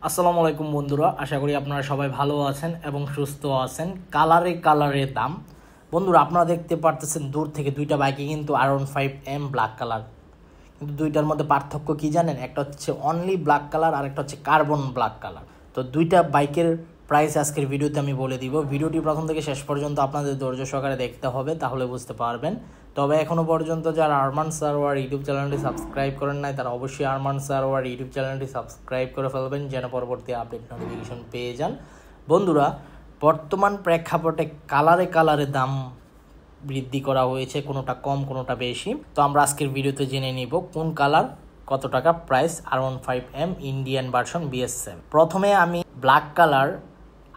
আসসালামু আলাইকুম বন্ধুরা, আশা করি আপনারা সবাই ভালো আছেন এবং সুস্থ আছেন। কালারে কালারে দাম বন্ধুরা, আপনারা দেখতে পারতেছেন দূর থেকে দুইটা বাইকে কিন্তু R15M ব্ল্যাক কালার, কিন্তু দুইটার মধ্যে পার্থক্য কি জানেন? একটা হচ্ছে অনলি ব্ল্যাক কালার আর একটা হচ্ছে কার্বন ব্ল্যাক কালার। তো দুইটা বাইকের প্রাইস আজকের ভিডিওতে আমি বলে দিব। ভিডিওটি প্রথম থেকে শেষ পর্যন্ত আপনাদের ধৈর্য সহকারে দেখতে হবে, তাহলে বুঝতে পারবেন। তবে এখনও পর্যন্ত যারা আরমান সারোয়ার ইউটিউব চ্যানেলটি সাবস্ক্রাইব করেন নাই, তারা অবশ্যই আরমান সারোয়ার ইউটিউব চ্যানেলটি সাবস্ক্রাইব করে ফেলবেন, যেন পরবর্তী আপডেট নোটিফিকেশন পেয়ে যান। বন্ধুরা, বর্তমান প্রেক্ষাপটে কালারে কালারে দাম বৃদ্ধি করা হয়েছে, কোনোটা কম কোনোটা বেশি। তো আমরা আজকের ভিডিওতে জেনে নিব কোন কালার কত টাকা price R15M Indian version BS7। প্রথমে আমি black colour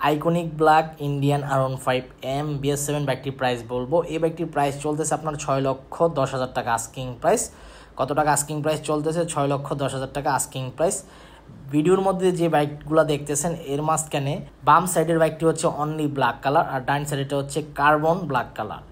iconic black Indian R15M BS7 বাইকটির প্রাইস বলবো। এই বাইকটির প্রাইস চলতেছে আপনার 6,10,000 টাকা আস্কিং প্রাইস। কত টাকা আস্কিং প্রাইস চলতেছে? 6,10,000 টাকা আস্কিং প্রাইস। ভিডিওর মধ্যে যে বাইকগুলো দেখতেছেন এর মাঝখানে বাম সাইডের বাইকটি হচ্ছে অনলি ব্ল্যাক কালার আর ডাইন সাইডেটা হচ্ছে কার্বন ব্ল্যাক কালার।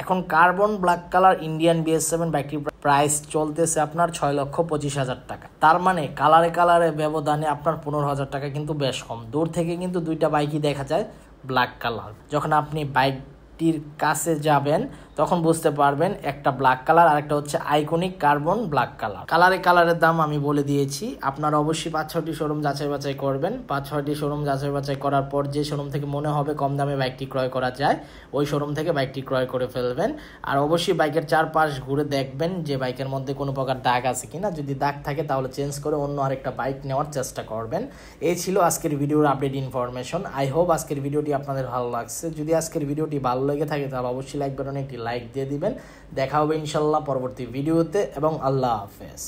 এখন carbon black colour Indian BS7 বাইকটির প্রাইস চলতেছে আপনার 6,25,000 টাকা। তার মানে কালারে কালারে ব্যবধানে আপনার 15,000 টাকা কিন্তু বেশ কম। দূর থেকে কিন্তু দুইটা বাইকই দেখা যায় ব্ল্যাক কালার। যখন আপনি বাইকটির কাছে যাবেন তখন বুঝতে পারবেন একটা ব্ল্যাক কালার আর একটা হচ্ছে আইকনিক কার্বন ব্ল্যাক কালার। কালারে কালারের দাম আমি বলে দিয়েছি। আপনারা অবশ্যই 5-6টি শোরুম যাচাই বাছাই করবেন। 5-6টি শোরুম যাচাই বাছাই করার পর যে শোরুম থেকে মনে হবে কম দামে বাইকটি ক্রয় করা যায় ওই শোরুম থেকে বাইকটি ক্রয় করে ফেলবেন। আর অবশ্যই বাইকের চারপাশ ঘুরে দেখবেন যে বাইকের মধ্যে কোনো প্রকার দাগ আছে কিনা। যদি দাগ থাকে তাহলে চেঞ্জ করে অন্য আরেকটা বাইক নেওয়ার চেষ্টা করবেন। এই ছিল আজকের ভিডিওর আপডেট ইনফরমেশন। আই হোপ আজকের ভিডিওটি আপনাদের ভালো লাগছে। যদি আজকের ভিডিওটি ভালো লেগে থাকে তাহলে অবশ্যই লাইক বাটনে একটি লাইক দিয়ে দিবেন। দেখা হবে ইনশাল্লাহ পরবর্তী ভিডিওতে এবং আল্লাহ হাফেজ।